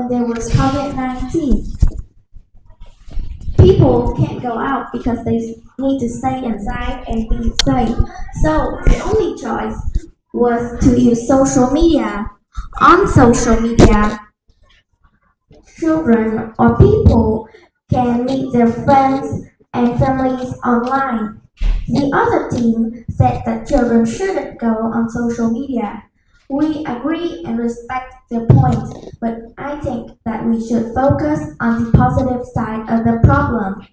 when there was COVID-19. People can't go out because they need to stay inside and be safe. So the only choice was to use social media. On social media, children or people can meet their friends and families online. The other team said that children shouldn't go on social media. We agree and respect their point, but I think that we should focus on the positive side of the problem.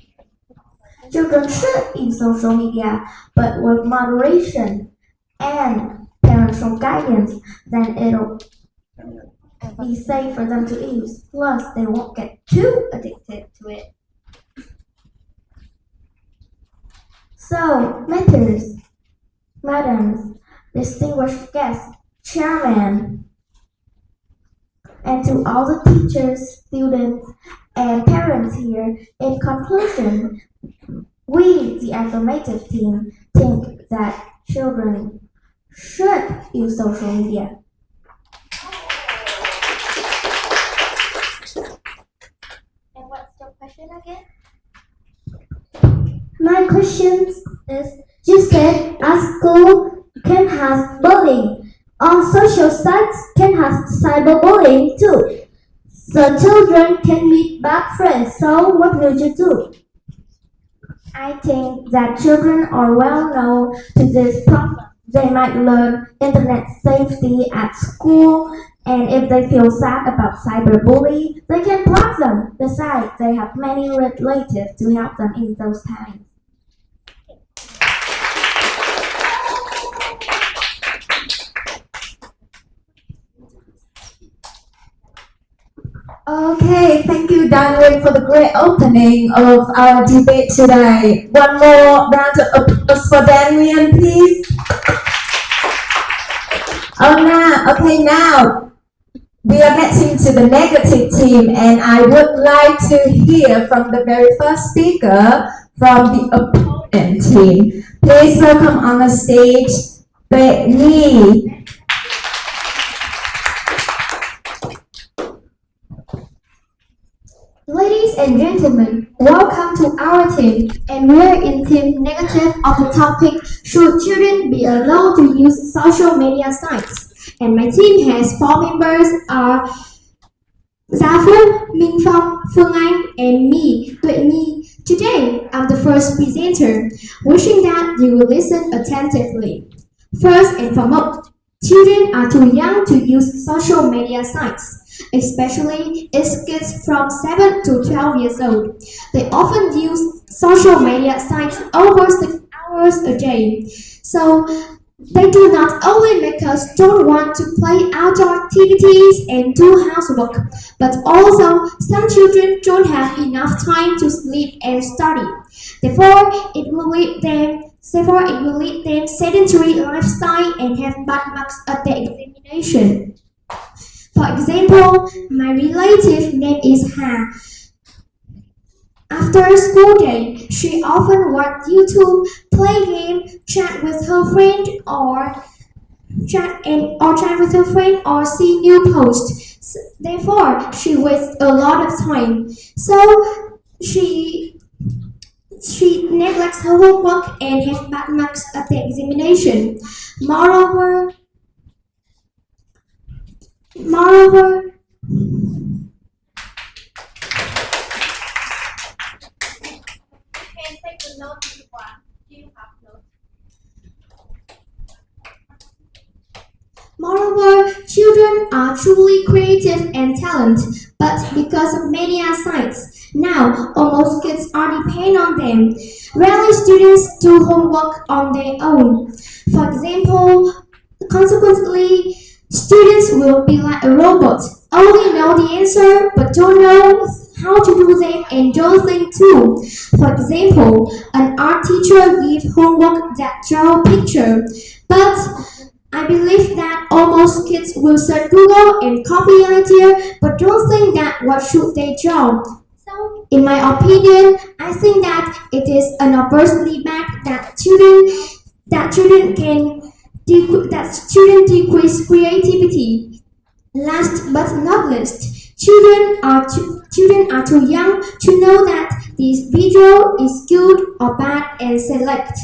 Children should use social media, but with moderation and parental guidance, then it'll be safe for them to use. Plus, they won't get too addicted to it. So, mentors, madams, distinguished guests, chairman, and to all the teachers, students, and parents here, in conclusion, we, the affirmative team, think that children should use social media. And what's the question again? My question is, you said at school can have bullying. On social sites can have cyberbullying too. So children can meet bad friends. So what will you do? I think that children are well known to this problem. They might learn internet safety at school, and if they feel sad about cyberbullying, they can block them. Besides, they have many relatives to help them in those times. Okay, thank you, Danwin, for the great opening of our debate today. One more round of applause for Danwin, please. Now we are getting to the negative team, and I would like to hear from the very first speaker from the opponent team. Please welcome on the stage, Lee. Ladies and gentlemen, welcome to our team, and we're in team negative of the topic, should children be allowed to use social media sites? And my team has 4 members are Gia Phúc, Minh Phong, Phương Anh, and me, Tuệ Nhi. Today, I'm the first presenter, wishing that you will listen attentively. First and foremost, children are too young to use social media sites. Especially as kids from 7 to 12 years old. They often use social media sites over 6 hours a day. So they do not only make us don't want to play outdoor activities and do housework, but also some children don't have enough time to sleep and study. Therefore, it will lead them sedentary lifestyle and have bad marks at the examination. For example, my relative name is Ha. After school day, she often watch YouTube, play game, chat with her friend, or see new posts. Therefore, she wastes a lot of time. So she neglects her homework and has bad marks at the examination. Moreover, children are truly creative and talented, but because of media sites, now almost kids are dependent on them. Rarely students do homework on their own. For example, consequently, students will be like a robot, only know the answer but don't know how to do them and don't think too. For example, an art teacher gives homework that draw a picture, but I believe that almost kids will search Google and copy idea but don't think that what should they draw. So, in my opinion, I think that it is an adversely bad that children decrease creativity. Last but not least, Children are too young to know that this video is good or bad and select.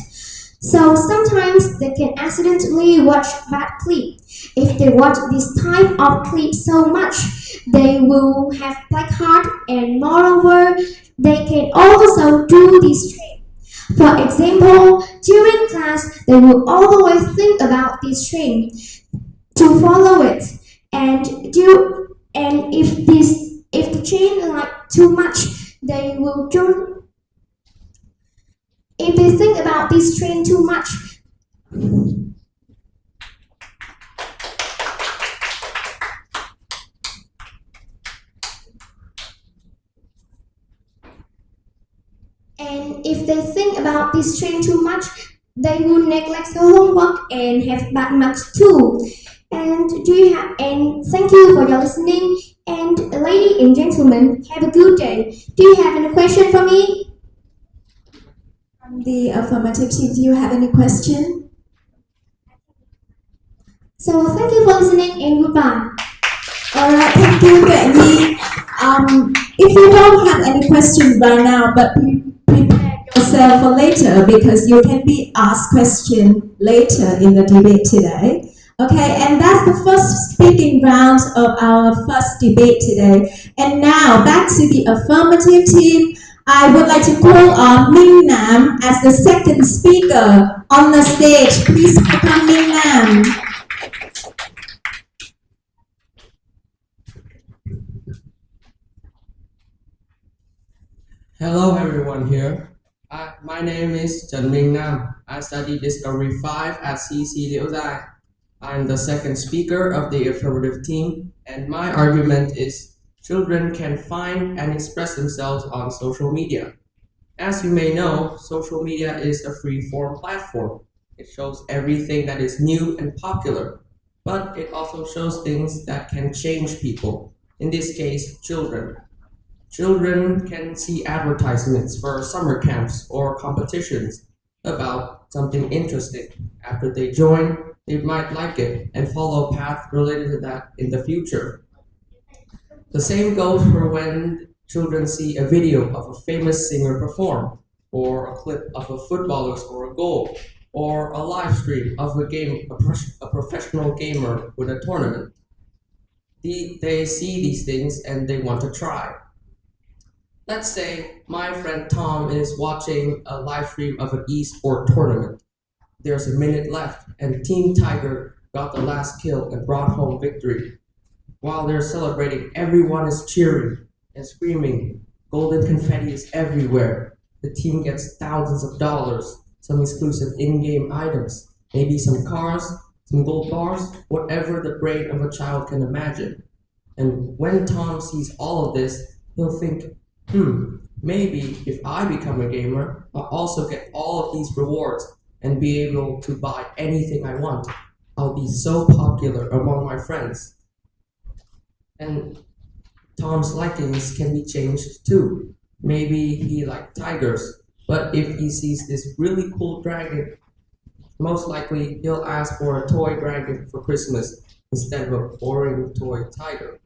So sometimes they can accidentally watch bad clip. If they watch this type of clip so much, they will have black heart, and moreover, they can also do this trick. For example, during class, they will always think about this trend to follow it, and if the trend like too much, they will join. If they think about this trend too much, and if they think about this trend too much, they will neglect their homework and have bad marks too. And thank you for your listening. And ladies and gentlemen, have a good day. Do you have any question for me? From the affirmative team, do you have any question? So thank you for listening and goodbye. Alright, thank you, Gậy. If you don't have any question right now, but prepare yourself for later because you can be asked question later in the debate today. Okay, and that's the first speaking round of our first debate today. And now back to the affirmative team. I would like to call on Minh Nam as the second speaker on the stage. Please welcome Minh Nam. Hello everyone here. My name is Trần Minh Nam. I study Discovery 5 at CEC Liễu Giai. I'm the second speaker of the affirmative team, and my argument is children can find and express themselves on social media. As you may know, social media is a free-form platform. It shows everything that is new and popular, but it also shows things that can change people, in this case, children. Children can see advertisements for summer camps or competitions about something interesting. After they join, they might like it and follow a path related to that in the future. The same goes for when children see a video of a famous singer perform, or a clip of a footballer score a goal, or a live stream of a professional gamer with a tournament. They see these things and they want to try. Let's say my friend Tom is watching a live stream of an e-sport tournament. There's a minute left and Team Tiger got the last kill and brought home victory. While they're celebrating, everyone is cheering and screaming. Golden confetti is everywhere. The team gets thousands of dollars, some exclusive in-game items, maybe some cars, some gold bars, whatever the brain of a child can imagine. And when Tom sees all of this, he'll think, maybe if I become a gamer, I'll also get all of these rewards and be able to buy anything I want. I'll be so popular among my friends. And Tom's likings can be changed too. Maybe he likes tigers, but if he sees this really cool dragon, most likely he'll ask for a toy dragon for Christmas instead of a boring toy tiger.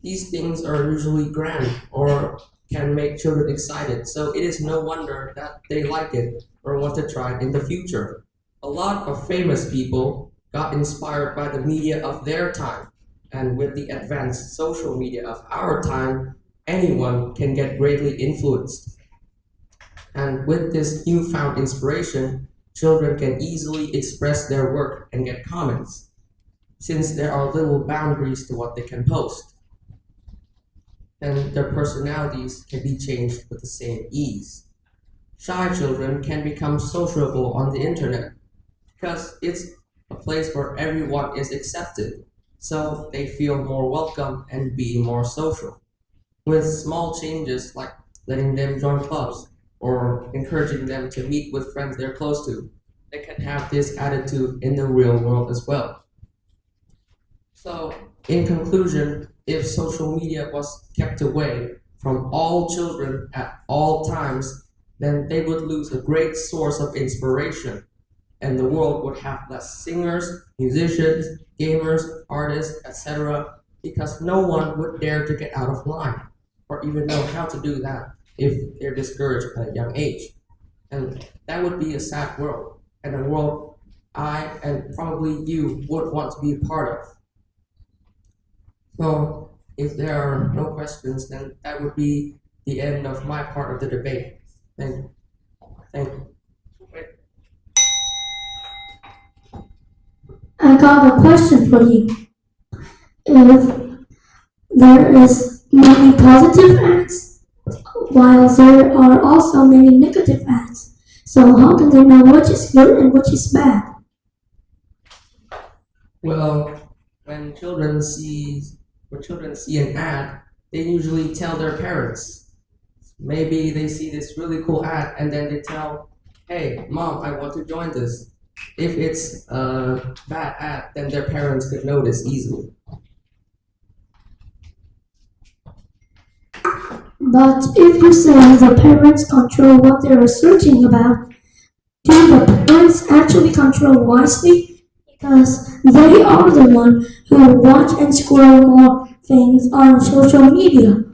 These things are usually grand or can make children excited, so it is no wonder that they like it or want to try it in the future. A lot of famous people got inspired by the media of their time, and with the advanced social media of our time, anyone can get greatly influenced. And with this newfound inspiration, children can easily express their work and get comments, since there are little boundaries to what they can post. And their personalities can be changed with the same ease. Shy children can become sociable on the internet because it's a place where everyone is accepted, so they feel more welcome and be more social. With small changes like letting them join clubs or encouraging them to meet with friends they're close to, they can have this attitude in the real world as well. So, in conclusion, if social media was kept away from all children at all times, then they would lose a great source of inspiration, and the world would have less singers, musicians, gamers, artists, etc. because no one would dare to get out of line or even know how to do that if they're discouraged at a young age. And that would be a sad world, and a world I and probably you would want to be a part of. So if there are no questions, then that would be the end of my part of the debate. Thank you. Thank you. I got a question for you. If there is many positive ads, while there are also many negative ads, so how can they know which is good and which is bad? Well, when children see an ad, they usually tell their parents. Maybe they see this really cool ad and then they tell, "Hey, mom, I want to join this." If it's a bad ad, then their parents could notice easily. But if you say the parents control what they are searching about, do the parents actually control wisely? Because they are the one who watch and scroll more things on social media.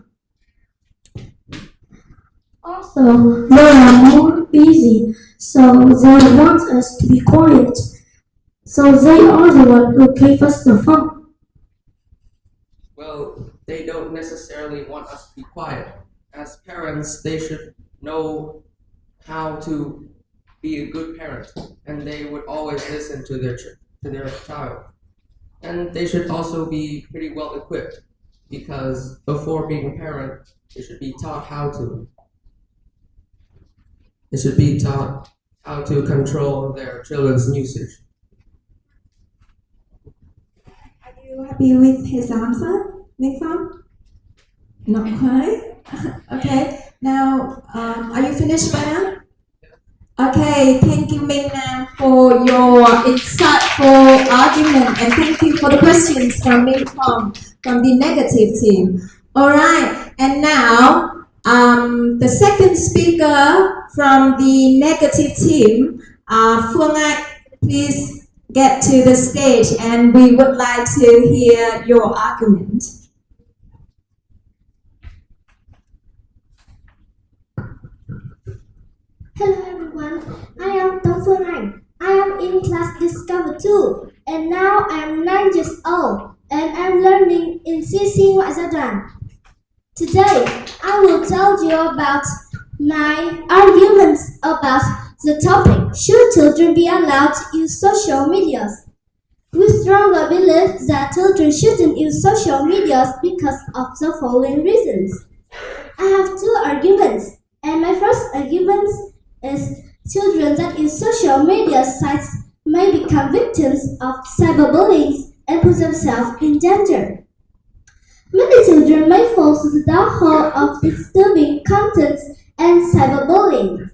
Also, they are more busy, so they want us to be quiet. So they are the one who gave us the phone. Well, they don't necessarily want us to be quiet. As parents, they should know how to be a good parent, and they would always listen to their child. And they should also be pretty well equipped, because before being a parent, they should be taught how to. They should be taught how to control their children's usage. Are you happy with his answer, Nathan? Not quite. Okay. Now, are you finished by now? Okay. Thank you, Mingnam, for your insightful argument, and thank you for the questions from from the negative team. All right. And now, the second speaker from the negative team, Phương Anh, please get to the stage, and we would like to hear your argument. Hello everyone, I am Phương Anh. I am in class Discover 2 and now I am 9 years old and I am learning in CEC ngoại giai đoạn. Today, I will tell you about my arguments about the topic, should children be allowed to use social medias? We strongly believe that children shouldn't use social medias because of the following reasons. I have two arguments, and my first argument is children that use social media sites may become victims of cyberbullying and put themselves in danger. Many children may fall to the dark hole of disturbing content and cyberbullying.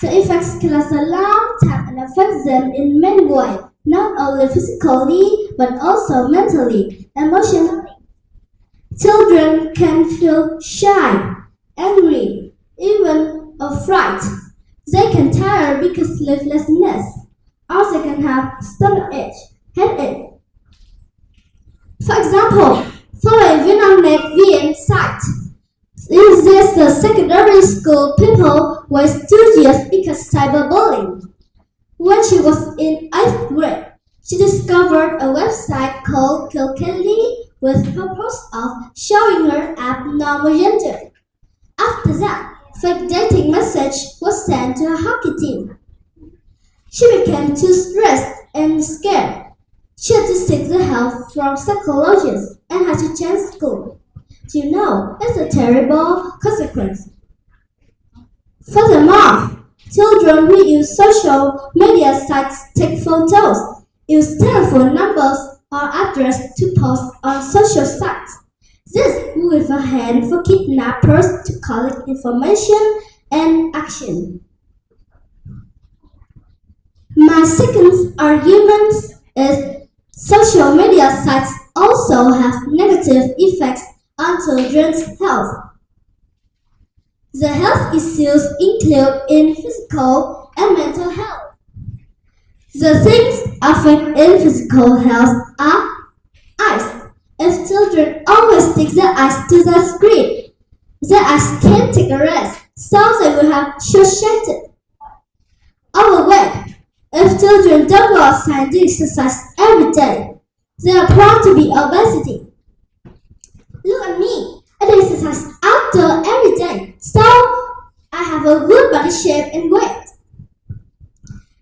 The effects can last a long time and affect them in many ways, not only physically but also mentally, emotionally. Children can feel shy, angry, even afraid. They can tire because of sleeplessness, or they can have stomachache, headache. For example, following Vietnamnet VN site, in this the secondary school people were studious because cyberbullying. When she was in 8th grade, she discovered a website called Kill Candy with purpose of showing her abnormal gender. After that, fake dating message was sent to her hockey team. She became too stressed and scared. She had to seek the help from psychologists and had to change school. You know, it's a terrible consequence. Furthermore, children who use social media sites take photos, use telephone numbers or address to post on social sites. This will give a hand for kidnappers to collect information and action. My second argument is social media sites also have negative effects on children's health. The health issues include in physical and mental health. The things affecting physical health are eyes, If children always stick their eyes to the screen, their eyes can't take a rest, so they will have short-sighted. Overweight. If children don't go outside and do exercise every day, they are prone to be obesity. Look at me. I do exercise outdoor every day, so I have a good body shape and weight.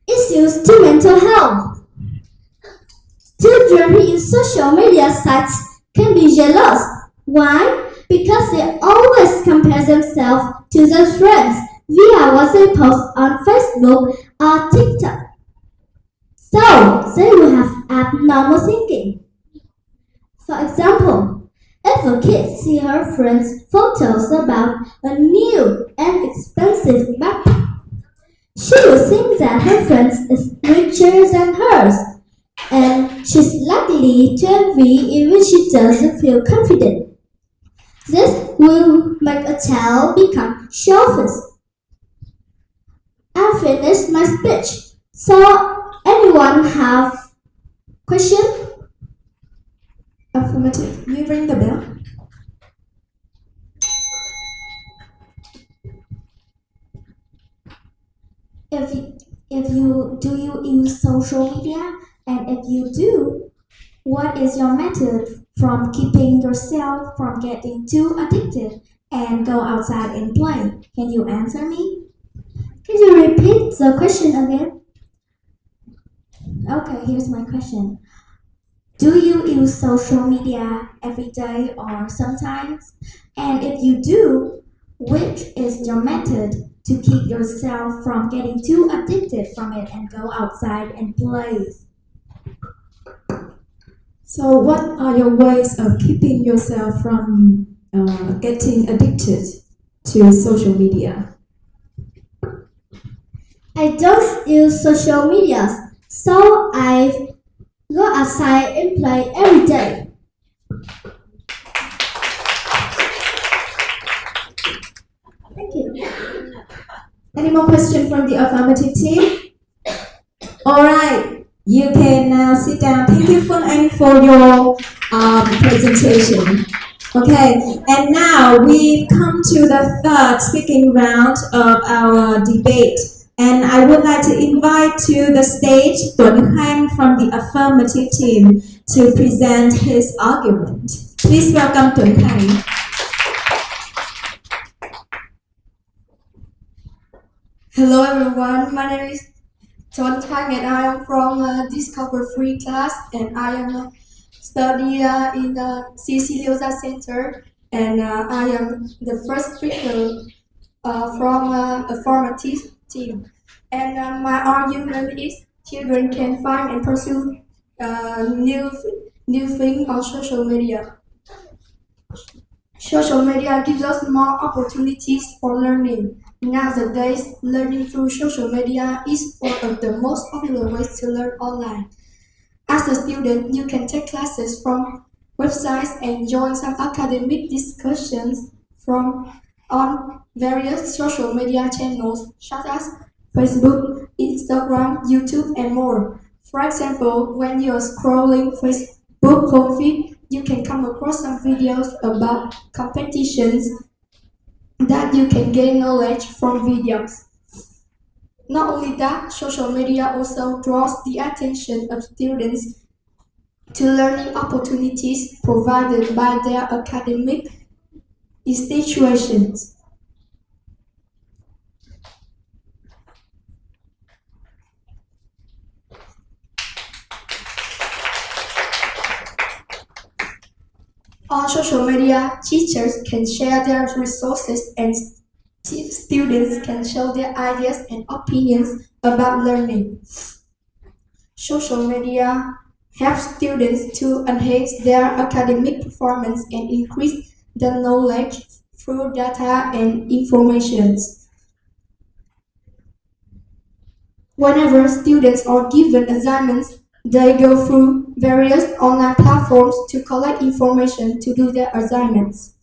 Issues to mental health. Children who use social media sites can be jealous. Why? Because they always compare themselves to their friends via what they post on Facebook or TikTok. So, they will have abnormal thinking. For example, if a kid sees her friends' photos about a new and expensive backpack, she will think that her friend is richer than hers, and she's likely to envy even she doesn't feel confident. This will make a child become selfish. I finished my speech. So, anyone have question? Affirmative. You ring the bell. Do you use social media? And if you do, what is your method from keeping yourself from getting too addicted and go outside and play? Can you answer me? Can you repeat the question again? Okay, here's my question. Do you use social media every day or sometimes? And if you do, which is your method to keep yourself from getting too addicted from it and go outside and play? So, what are your ways of keeping yourself from getting addicted to social media? I don't use social media, so I go outside and play every day. Thank you. Any more questions from the affirmative team? Alright, you can now sit down. Thank you for your presentation. Okay, and now we've come to the third speaking round of our debate. And I would like to invite to the stage Tuấn Khanh from the affirmative team to present his argument. Please welcome Tuấn Khanh. Hello everyone, my name is Tuấn Khanh and I am from Discover Free class and I am study in the CEC Center and I am the first speaker from affirmative team. And my argument is children can find and pursue new things on social media. Social media gives us more opportunities for learning. Nowadays, learning through social media is one of the most popular ways to learn online. As a student, you can take classes from websites and join some academic discussions on various social media channels such as Facebook, Instagram, YouTube, and more. For example, when you are scrolling Facebook home feed, you can come across some videos about competitions that you can gain knowledge from videos. Not only that, social media also draws the attention of students to learning opportunities provided by their academic institutions. On social media, teachers can share their resources and students can show their ideas and opinions about learning. Social media helps students to enhance their academic performance and increase their knowledge through data and information. Whenever students are given assignments, they go through various online platforms to collect information to do their assignments.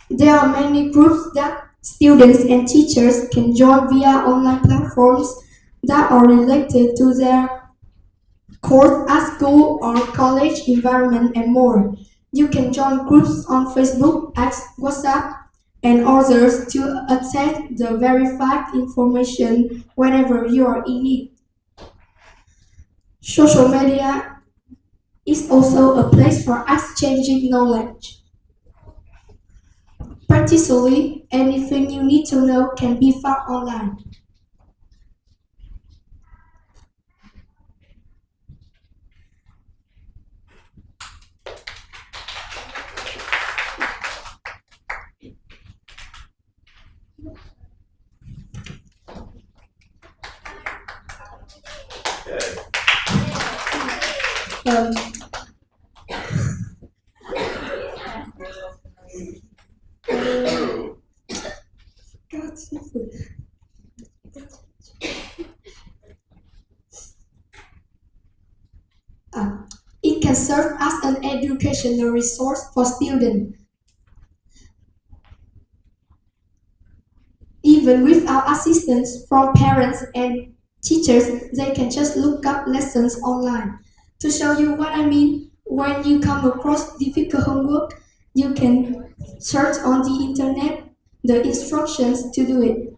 There are many groups that students and teachers can join via online platforms that are related to their course at school or college environment, and more. You can join groups on Facebook, X, WhatsApp, and others to access the verified information whenever you are in need. Social media is also a place for exchanging knowledge. Practically, anything you need to know can be found online. Um, it can serve as an educational resource for students. Even without assistance from parents and teachers, they can just look up lessons online. To show you what I mean, when you come across difficult homework, you can search on the internet the instructions to do it.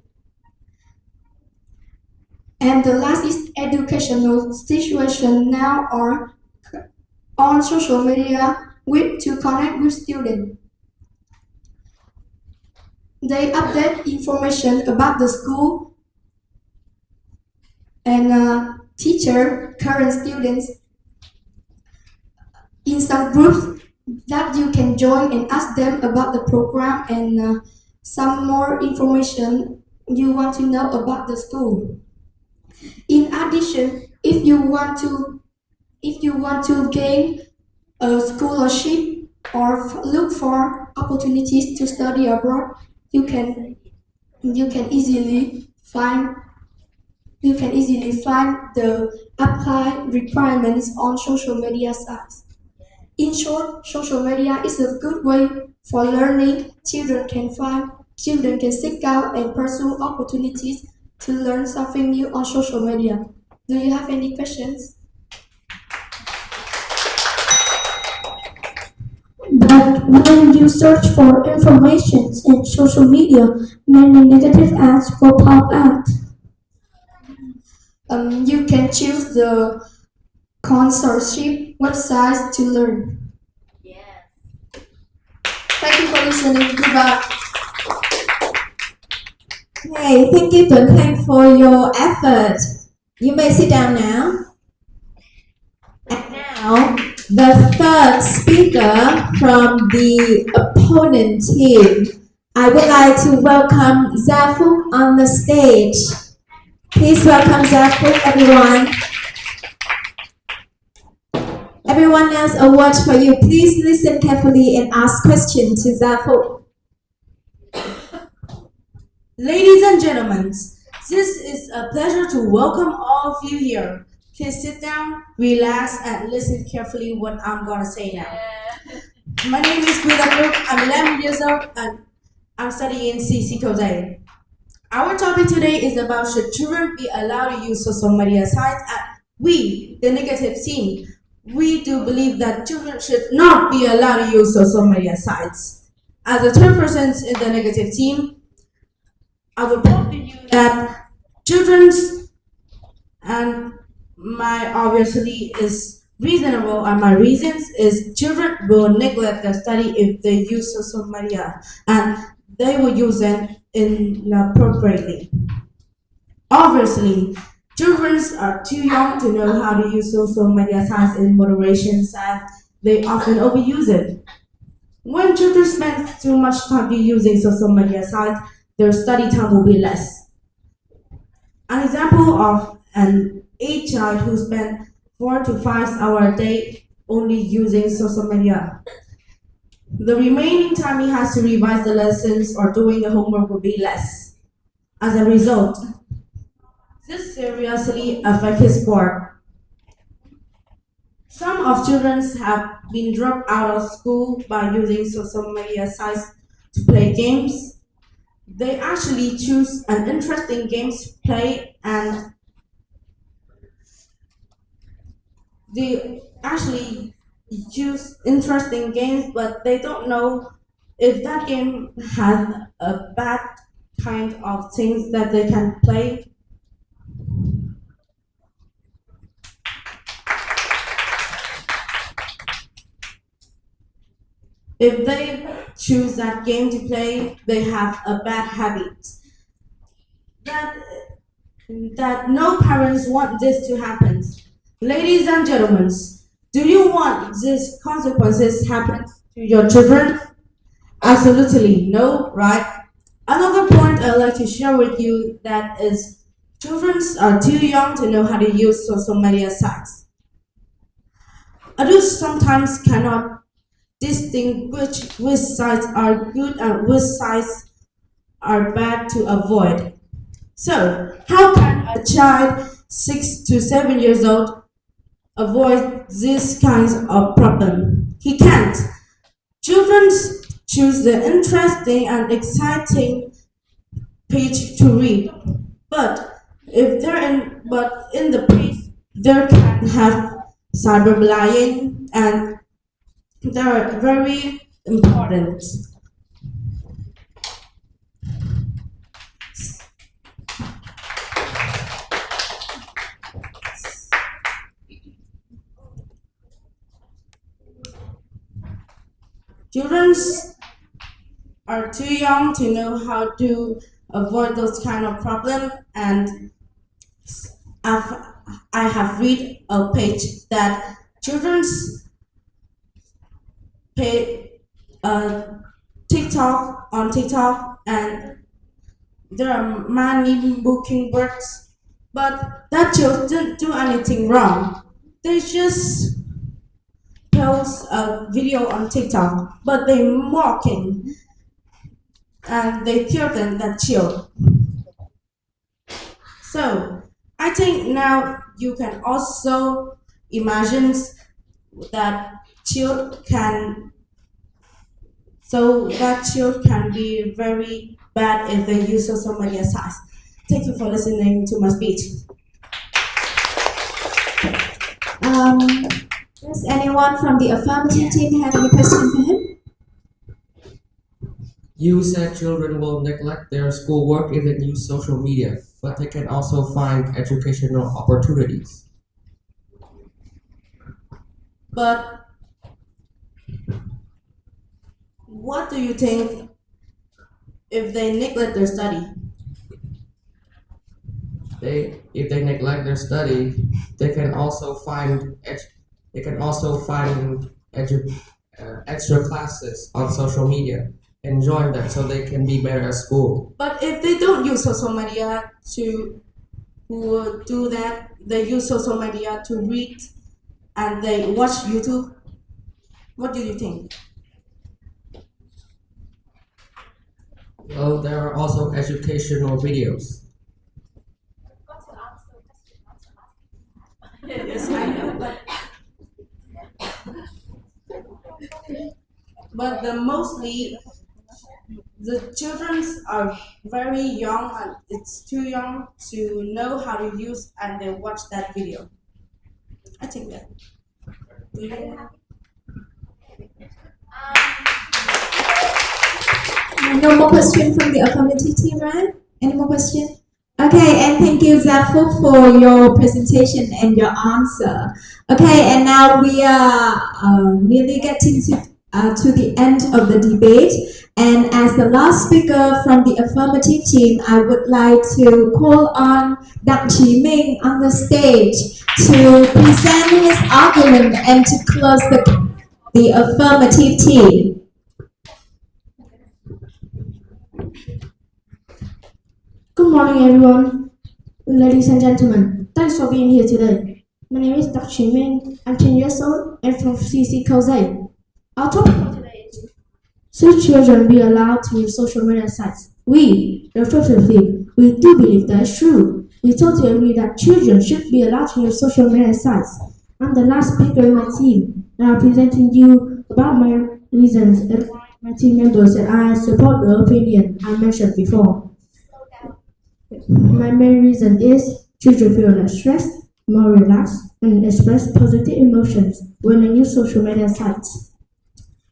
And the last is educational situation now or on social media to connect with students. They update information about the school and teacher, current students in some groups that you can join and ask them about the program and some more information you want to know about the school. In addition, if you want to gain a scholarship or look for opportunities to study abroad, you can easily find the apply requirements on social media sites. In short, social media is a good way for learning. Children can seek out and pursue opportunities to learn something new on social media. Do you have any questions? But when you search for information in social media, many negative ads will pop out. You can choose the sponsorship websites to learn. Thank you for listening. Goodbye. Hey, thank you, Tuấn Khanh, for your effort. You may sit down now. And now, the third speaker from the opponent team. I would like to welcome Zafuk on the stage. Please welcome Zafuk, everyone. Everyone has a watch for you. Please listen carefully and ask questions to Zafuk. Ladies and gentlemen, this is a pleasure to welcome all of you here. Please sit down, relax, and listen carefully what I'm gonna say now. My name is Guida Brook. I'm 11 years old and I'm studying CEC today. Our topic today is about should children be allowed to use social media sites. We, the negative team, we do believe that children should not be allowed to use social media sites. As a third person in the negative team, I would prove to you that children's and my obviously is reasonable and my reasons is children will neglect their study if they use social media and they will use them inappropriately. Obviously, children are too young to know how to use social media sites in moderation and they often overuse it. When children spend too much time using social media sites, their study time will be less. An example of an 8-child who spent 4 to 5 hours a day only using social media. The remaining time he has to revise the lessons or doing the homework will be less. As a result, this seriously affects his work. Some of children have been dropped out of school by using social media sites to play games. They actually choose an interesting game to play and they actually use interesting games, but they don't know if that game has a bad kind of things that they can play. If they choose that game to play, they have a bad habit. That that no parents want this to happen. Ladies and gentlemen, do you want these consequences happen to your children? Absolutely no, right? Another point I'd like to share with you that is children are too young to know how to use social media sites. Adults sometimes cannot distinguish which sites are good and which sites are bad to avoid. So, how can a child 6 to 7 years old avoid these kinds of problem? He can't. Children choose the interesting and exciting page to read, but in the page there can have cyberbullying, and they are very important. Children are too young to know how to avoid those kind of problem, and I've, I have read a page that children's pay TikTok on TikTok, and there are many booking words, but that child didn't do anything wrong. They just post a video on TikTok, but they mocking and they threaten that child. So I think now you can also imagine that child can that child can be very bad if they use social media sites. Thank you for listening to my speech. Does anyone from the affirmative team have any question for him? You said children will neglect their schoolwork if they use social media, but they can also find educational opportunities. But what do you think if they neglect their study? If they neglect their study, they can also find extra classes on social media and join them so they can be better at school. But if they don't use social media to do that, they use social media to read and they watch YouTube, what do you think? Well, there are also educational videos. Yes, I know, but the mostly the children are very young and it's too young to know how to use and they watch that video. I think that. No more question from the affirmative team, right? Any more question? Okay, and thank you, Zaful, for your presentation and your answer. Okay, and now we are nearly getting to the end of the debate. And as the last speaker from the affirmative team, I would like to call on Dang Chi Ming on the stage to present his argument and to close the affirmative team. Good morning, everyone. Ladies and gentlemen, thanks for being here today. My name is Dr. Chi Ming. I'm 10 years old and from CEC KV2. Our topic for today is: should children be allowed to use social media sites? We, the affirmative team, we do believe that is true. We totally agree that children should be allowed to use social media sites. I'm the last speaker in my team, and I'm presenting you about my reasons and my team members and I support the opinion I mentioned before. My main reason is children feel less stressed, more relaxed, and express positive emotions when they use social media sites.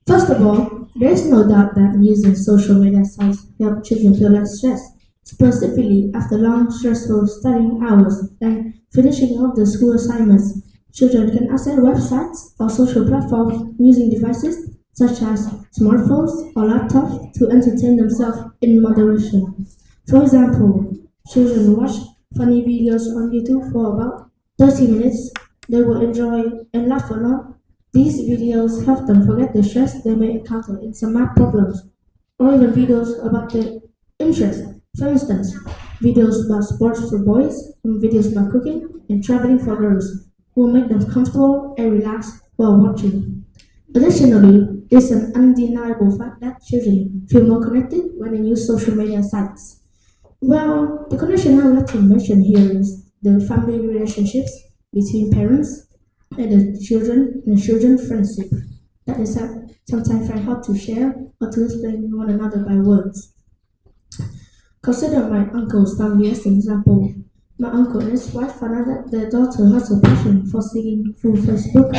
First of all, there is no doubt that using social media sites help children feel less stressed, specifically after long, stressful studying hours and finishing up the school assignments. Children can access websites or social platforms using devices such as smartphones or laptops to entertain themselves in moderation. For example, children watch funny videos on YouTube for about 30 minutes. They will enjoy and laugh a lot. These videos help them forget the stress they may encounter in some math problems, or even videos about their interests. For instance, videos about sports for boys, and videos about cooking and traveling for girls will make them comfortable and relaxed while watching. Additionally, it's an undeniable fact that children feel more connected when they use social media sites. Well, the connection I would like to mention here is the family relationships between parents and the children friendship that is sometimes find hard to share or to explain one another by words. Consider my uncle's family as an example. My uncle and his wife found out that their daughter has a passion for singing through Facebook.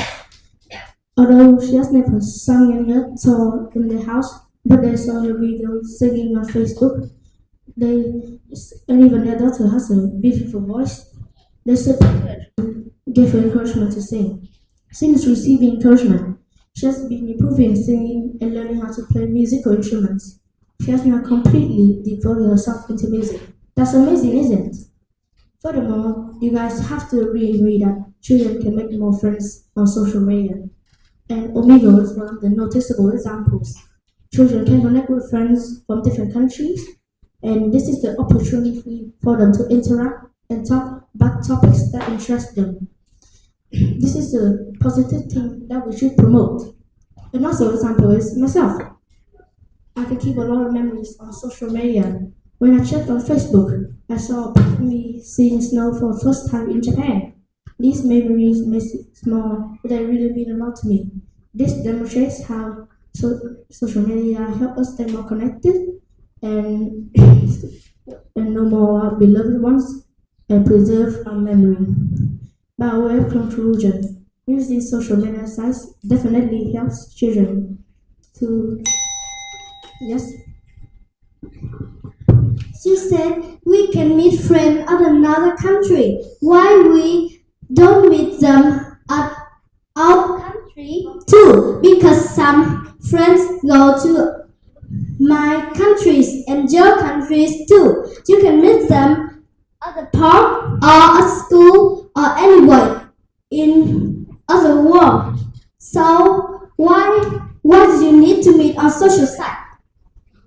Although she has never sung in her tour in their house, but they saw her video singing on Facebook. And even their daughter has a beautiful voice. They supported her, gave her encouragement to sing. Since receiving encouragement, she has been improving singing and learning how to play musical instruments. She has now completely devoted herself into music. That's amazing, isn't it? Furthermore, you guys have to agree with me that children can make more friends on social media. And Omegle is one of the noticeable examples. Children can connect with friends from different countries, and this is the opportunity for them to interact and talk about topics that interest them. This is a positive thing that we should promote. Another example is myself. I can keep a lot of memories on social media. When I checked on Facebook, I saw a picture of me seeing snow for the first time in Japan. These memories may seem small, but they really mean a lot to me. This demonstrates how social media help us stay more connected and, and know more our beloved ones and preserve our memory. By way of conclusion, using social media sites definitely helps children to, yes. She said we can meet friends at another country. Why we don't meet them at our country too? Because some friends go to my countries and your countries too. You can meet them at the park or at school or anywhere in other world. So why do you need to meet on social site?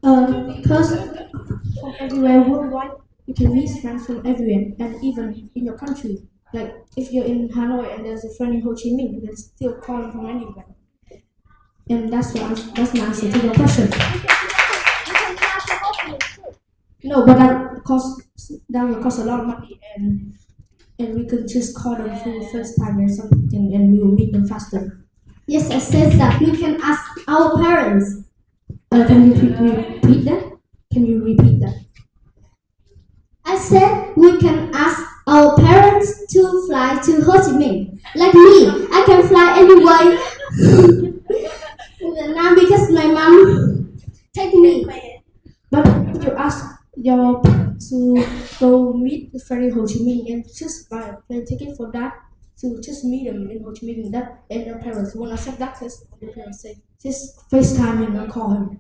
Because from everywhere worldwide, you can meet friends from everywhere and even in your country. Like if you're in Hanoi and there's a friend in Ho Chi Minh, you can still call them from anywhere. And that's my answer to your question. No, but that will cost a lot of money, and we could just call them for the first time or something, and we will meet them faster. Yes, I said that we can ask our parents. Can you repeat that? Can you repeat that? I said we can ask our parents to fly to Ho Chi Minh. Like me, I can fly anywhere now because my mom take me. But you ask your parents to go meet the friend in Ho Chi Minh and just buy a plane ticket for that to just meet them in Ho Chi Minh. That and your parents won't accept that because your parents say just FaceTime him and call him.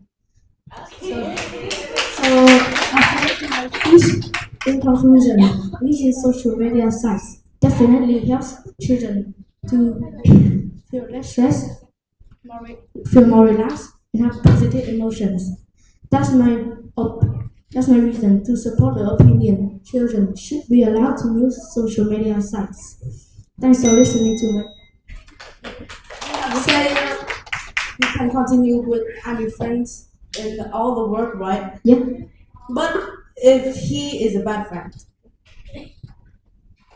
In conclusion, using social media sites definitely helps children to feel less stressed, feel more relaxed, and have positive emotions. That's my reason to support the opinion children should be allowed to use social media sites. Thanks for listening to me. You can continue with any friends in all the work, right? Yeah. But if he is a bad friend,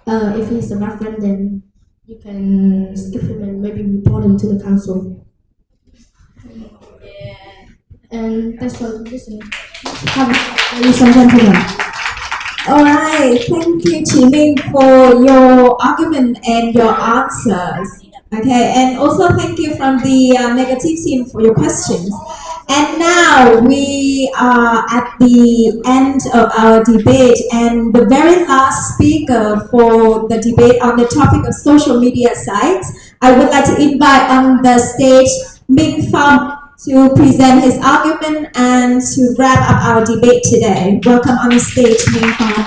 if he's a bad friend, then you can skip him and maybe report him to the council. And that's for listening. Ladies and gentlemen. All right, thank you, Chiming, for your argument and your answers. Okay, and also thank you from the negative team for your questions. And now we are at the end of our debate, and the very last speaker for the debate on the topic of social media sites, I would like to invite on the stage Minh Phong to present his argument and to wrap up our debate today. Welcome on the stage, Minh Phong.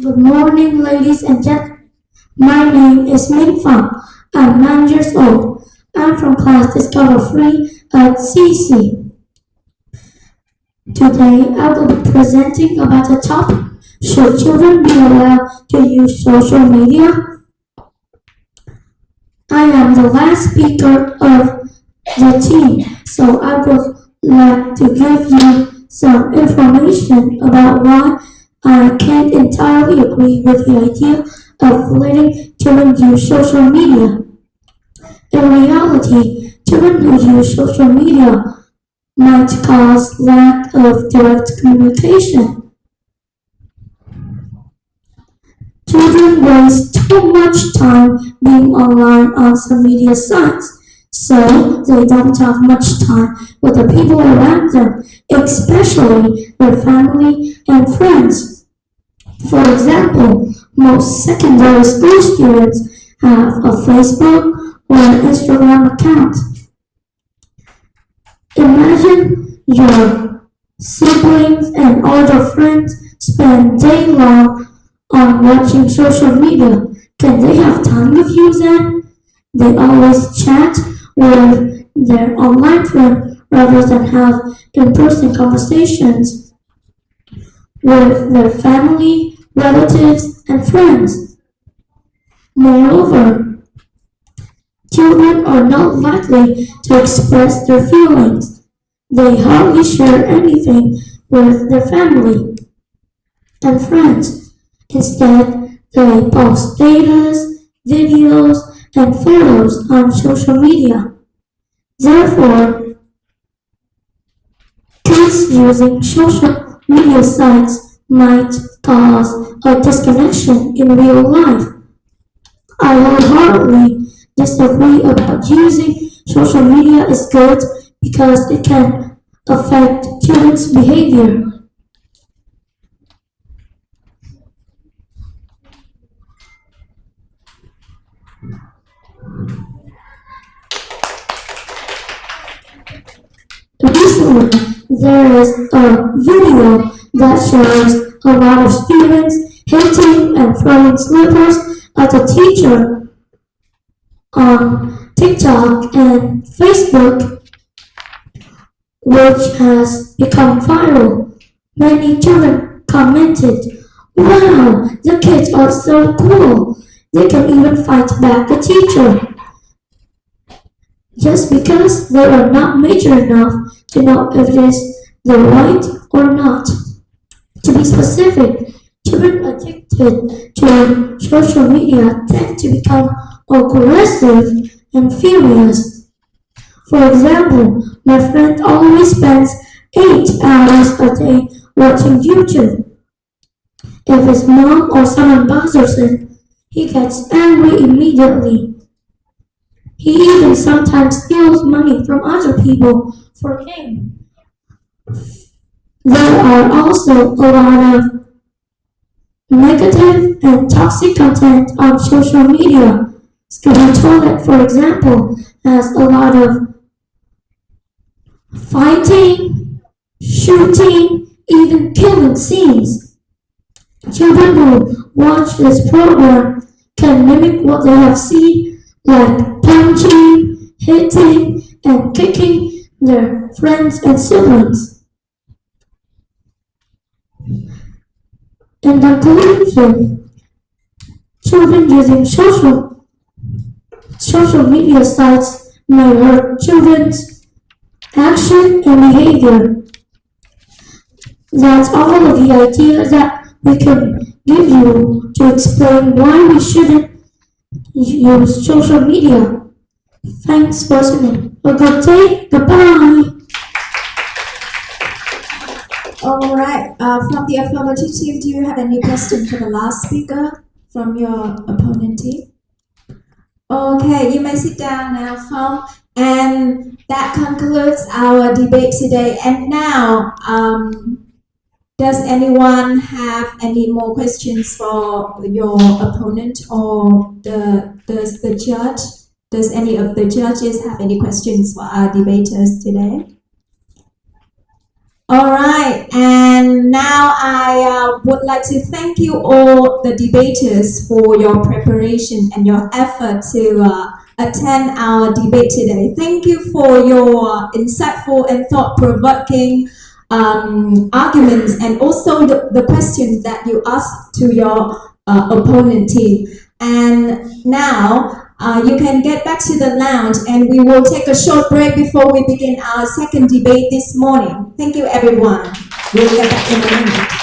Good morning, ladies and gentlemen. My name is Minh Phong. I'm 9 years old. I'm from class Discover 3 at CEC. Today, I will be presenting about the topic: should children be allowed to use social media? I am the last speaker of the team, so I would like to give you some information about why I can't entirely agree with the idea of letting children use social media. In reality, children who use social media might cause lack of direct communication. Children waste too much time being online on some media sites, so they don't have much time with the people around them, especially their family and friends. For example, most secondary school students have a Facebook or an Instagram account. Imagine your siblings and older friends spend day long on watching social media. Can they have time with you then? They always chat with their online friend rather than have in-person conversations with their family, relatives, and friends. Moreover, children are not likely to express their feelings. They hardly share anything with their family and friends. Instead, they post status, videos, and photos on social media. Therefore, kids using social media sites might cause a disconnection in real life. I wholeheartedly disagree about using social media is good because it can affect children's behavior. Recently, there is a video that shows a lot of students hitting and throwing slippers at a teacher on TikTok and Facebook, which has become viral. Many children commented, "Wow, the kids are so cool. They can even fight back the teacher." Just because they are not mature enough to know if it is the right or not. To be specific, children addicted to social media tend to become aggressive and furious. For example, my friend always spends 8 hours a day watching YouTube. If his mom or someone bothers him, he gets angry immediately. He even sometimes steals money from other people for gain. There are also a lot of negative and toxic content on social media. Student Toilet, for example, has a lot of fighting, shooting, even killing scenes. Children who watch this program can mimic what they have seen, like punching, hitting, and kicking their friends and siblings. In conclusion, children using social media sites may hurt children's action and behavior. That's all of the ideas that we can give you to explain why we shouldn't use social media. Thanks for listening. A good day. Goodbye. All right. From the affirmative team, do you have any question for the last speaker from your opponent team? Okay, you may sit down now, Phong. And that concludes our debate today. And now, does anyone have any more questions for your opponent or does the judge? Does any of the judges have any questions for our debaters today? All right, and now I would like to thank you all the debaters for your preparation and your effort to attend our debate today. Thank you for your insightful and thought-provoking arguments and also the questions that you asked to your opponent team. And now you can get back to the lounge and we will take a short break before we begin our second debate this morning. Thank you, everyone. We'll get back in a minute.